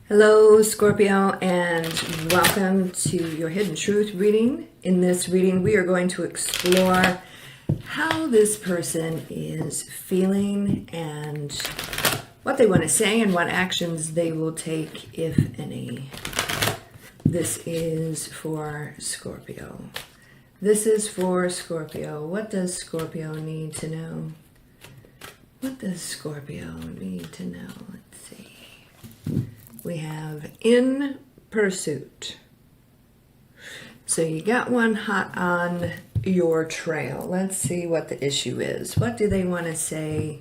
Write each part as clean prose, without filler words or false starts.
Hello, Scorpio, and welcome to your Hidden Truth reading. In this reading, we are going to explore how this person is feeling and what they want to say and what actions they will take, if any. This is for Scorpio. This is for Scorpio. What does Scorpio need to know? What does Scorpio need to know? Let's see. We have in pursuit. So you got one hot on your trail. Let's see what the issue is. What do they want to say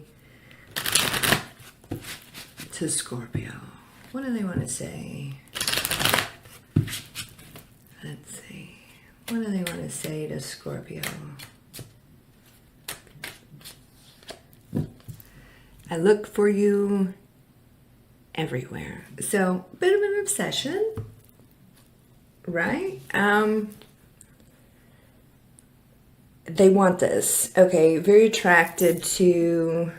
to Scorpio? What do they want to say? Let's see. What do they want to say to Scorpio? I look for you everywhere. So, bit of an obsession, right? They want this. Okay, very attracted to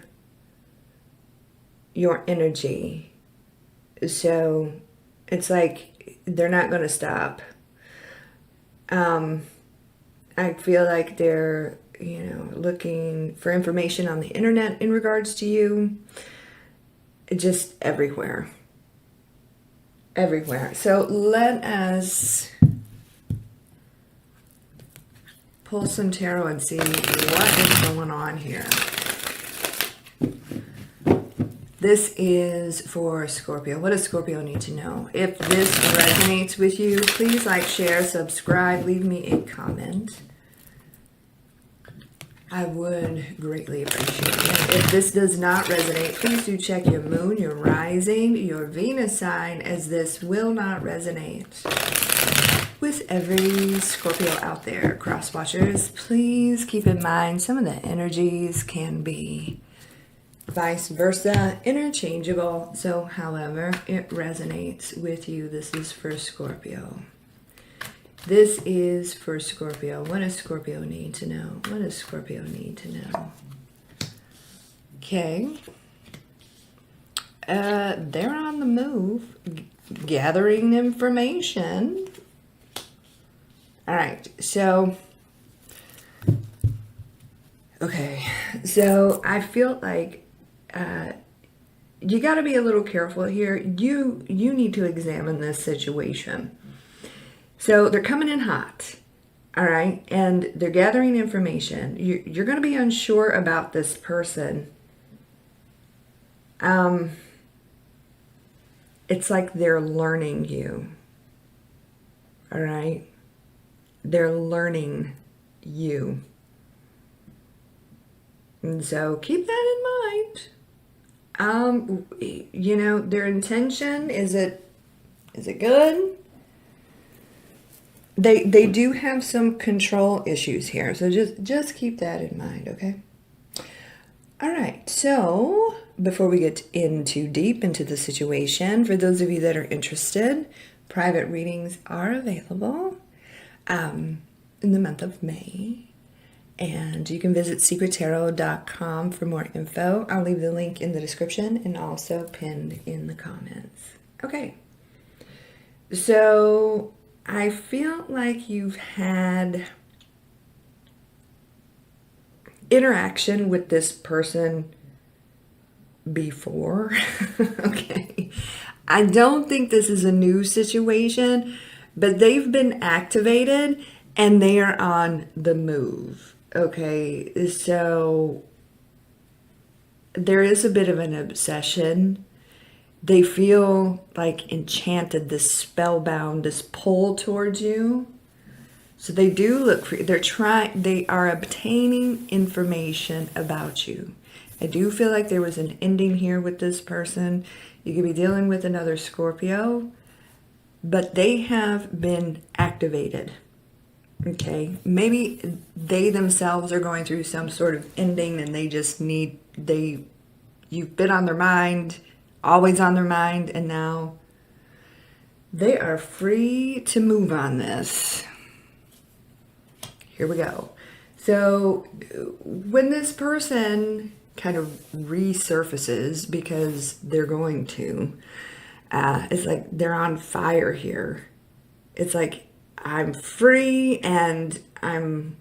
your energy. So, it's like they're not going to stop. I feel like they're, looking for information on the internet in regards to you. Just everywhere. Everywhere. So let us pull some tarot and see what is going on here. This is for Scorpio. What does Scorpio need to know? If this resonates with you, please like, share, subscribe, leave me a comment. I would greatly appreciate it. If this does not resonate, please do check your moon, your rising, your Venus sign, as this will not resonate with every Scorpio out there. Cross watchers, please keep in mind some of the energies can be vice versa, interchangeable. So however it resonates with you, this is for Scorpio. This is for Scorpio. What does Scorpio need to know? What does Scorpio need to know? Okay. They're on the move, gathering information. All right. So, okay. So I feel like you got to be a little careful here. You need to examine this situation. So they're coming in hot, all right, and they're gathering information. You're going to be unsure about this person. It's like they're learning you, all right? They're learning you. And so keep that in mind. Their intention, is it good? They do have some control issues here, so just keep that in mind, okay? All right, so before we get deep into the situation, for those of you that are interested, private readings are available in the month of May, and you can visit secrettarot.com for more info. I'll leave the link in the description and also pinned in the comments. Okay, so I feel like you've had interaction with this person before. Okay. I don't think this is a new situation, but they've been activated and they are on the move. Okay. So there is a bit of an obsession. They feel like enchanted, this spellbound, this pull towards you. So they do look for you. They are obtaining information about you. I do feel like there was an ending here with this person. You could be dealing with another Scorpio, but they have been activated. Okay. Maybe they themselves are going through some sort of ending and they just you've been on their mind, always on their mind, and now they are free to move on this. Here we go. So when this person kind of resurfaces, because they're going to, It's like they're on fire here. It's like I'm free and I'm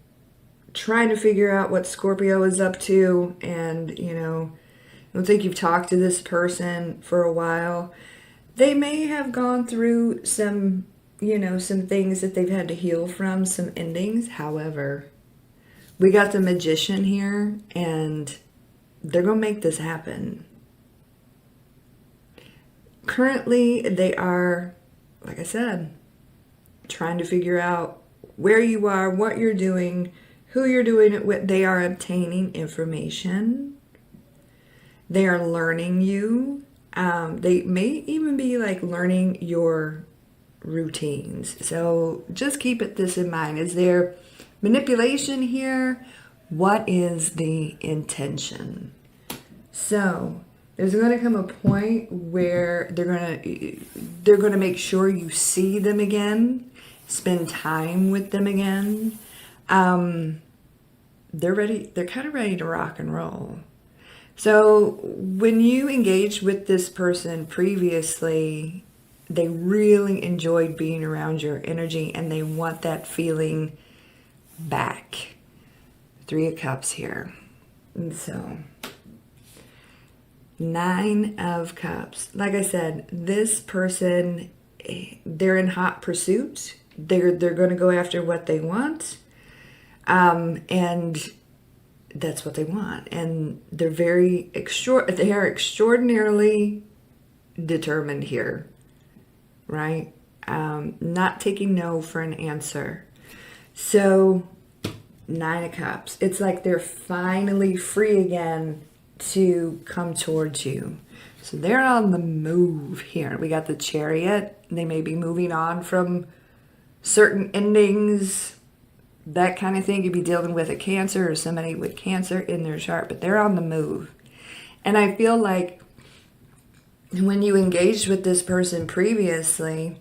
trying to figure out what Scorpio is up to. And, I don't think you've talked to this person for a while. They may have gone through some things that they've had to heal from, some endings. However, we got the Magician here, and they're going to make this happen. Currently, they are, like I said, trying to figure out where you are, what you're doing, who you're doing it with. They are obtaining information. They are learning you. They may even be like learning your routines. So just keep this in mind. Is there manipulation here? What is the intention? So there's going to come a point where they're going to make sure you see them again, spend time with them again. They're ready. They're kind of ready to rock and roll. So when you engaged with this person previously, they really enjoyed being around your energy and they want that feeling back. 3 of Cups here. And so 9 of Cups. Like I said, this person, they're in hot pursuit. They're going to go after what they want. And that's what they want. And they're they are extraordinarily determined here, right? Not taking no for an answer. So 9 of Cups. It's like they're finally free again to come towards you. So they're on the move here. We got the Chariot. They may be moving on from certain endings, that kind of thing. You'd be dealing with a Cancer or somebody with Cancer in their chart, but they're on the move. And I feel like when you engaged with this person previously,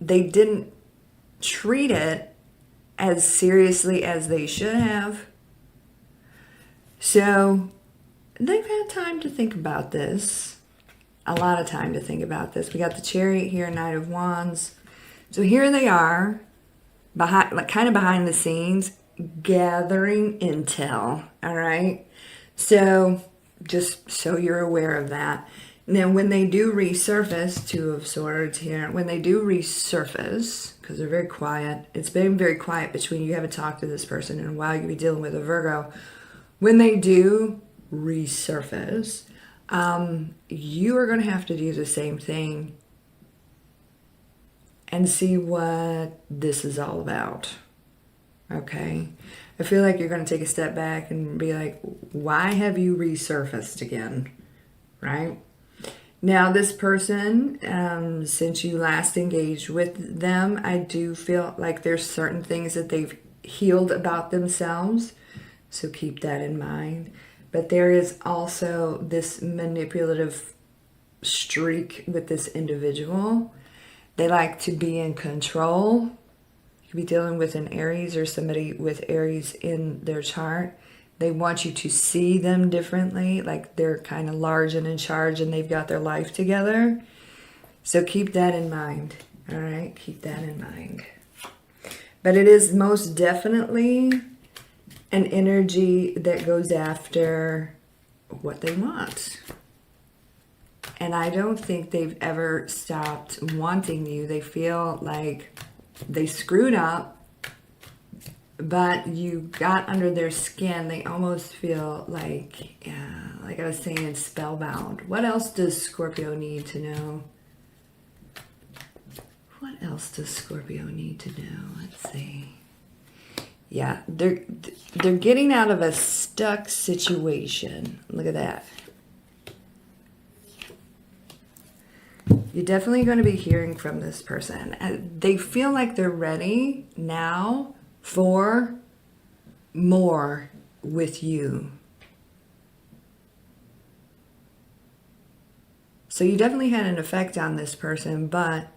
they didn't treat it as seriously as they should have. So they've had time to think about this. A lot of time to think about this. We got the Chariot here, Knight of Wands. So here they are, kind of behind the scenes, gathering intel, all right? So just so you're aware of that. Now, when they do resurface, 2 of Swords here, when they do resurface, because they're very quiet, it's been very quiet between you haven't talked to this person in a while, you'll be dealing with a Virgo. When they do resurface, you are going to have to do the same thing and see what this is all about. Okay? I feel like you're going to take a step back and be like, why have you resurfaced again? Right? Now, this person, since you last engaged with them, I do feel like there's certain things that they've healed about themselves. So keep that in mind. But there is also this manipulative streak with this individual. They like to be in control. You could be dealing with an Aries or somebody with Aries in their chart. They want you to see them differently, like they're kind of large and in charge and they've got their life together. So keep that in mind. All right, keep that in mind. But it is most definitely an energy that goes after what they want. And I don't think they've ever stopped wanting you. They feel like they screwed up, but you got under their skin. They almost feel like, like I was saying, spellbound. What else does Scorpio need to know? What else does Scorpio need to know? Let's see. Yeah, they're getting out of a stuck situation. Look at that. You're definitely going to be hearing from this person. They feel like they're ready now for more with you. So you definitely had an effect on this person, but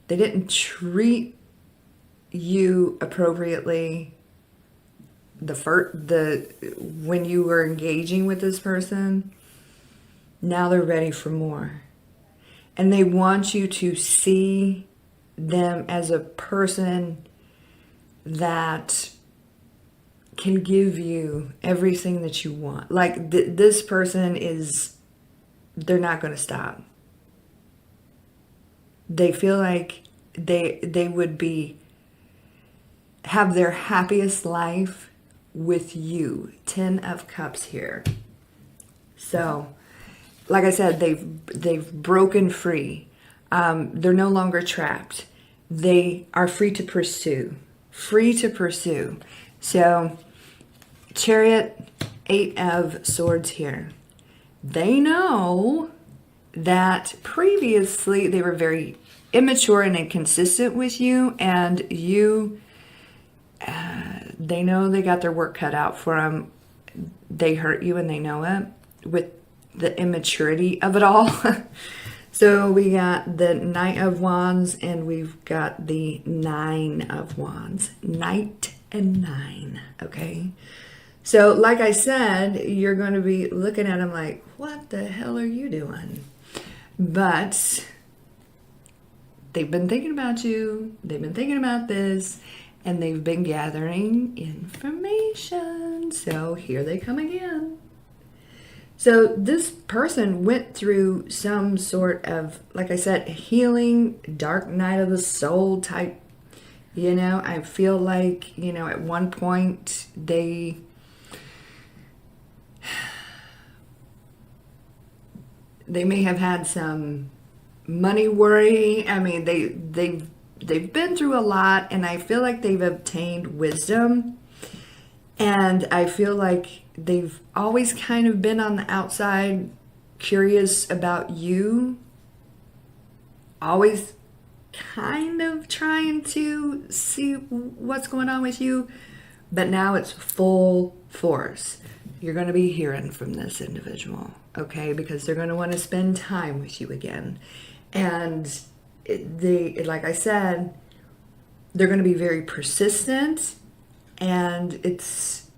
they didn't treat you appropriately when you were engaging with this person, now they're ready for more. And they want you to see them as a person that can give you everything that you want. Like this person they're not going to stop. They feel like they would have their happiest life with you. 10 of Cups here. So, like I said, they've broken free. They're no longer trapped. They are free to pursue. Free to pursue. So, Chariot, 8 of Swords here. They know that previously they were very immature and inconsistent with you, and they know they got their work cut out for them. They hurt you and they know it with the immaturity of it all. So we got the Knight of Wands and we've got the 9 of Wands. Knight and 9, okay? So like I said, you're going to be looking at them like, what the hell are you doing? But they've been thinking about you. They've been thinking about this. And they've been gathering information. So here they come again. So this person went through some sort of, like I said, healing, dark night of the soul type. You know, I feel like, you know, at one point they may have had some money worry. I mean, they've been through a lot, and I feel like they've obtained wisdom, and I feel like they've always kind of been on the outside, curious about you, always kind of trying to see what's going on with you, but now it's full force. You're going to be hearing from this individual, okay, because they're going to want to spend time with you again. And like I said, they're going to be very persistent, and it's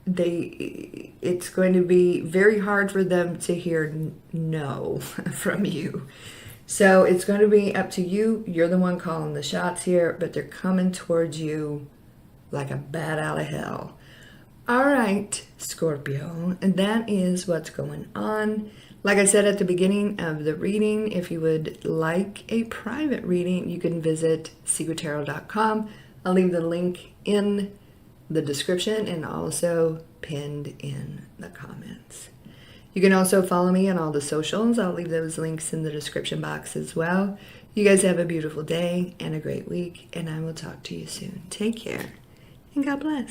going to be very hard for them to hear no from you. So it's going to be up to you. You're the one calling the shots here, but they're coming towards you like a bat out of hell. All right, Scorpio, and that is what's going on. Like I said at the beginning of the reading, if you would like a private reading, you can visit secrettarot.com. I'll leave the link in the description and also pinned in the comments. You can also follow me on all the socials. I'll leave those links in the description box as well. You guys have a beautiful day and a great week, and I will talk to you soon. Take care, and God bless.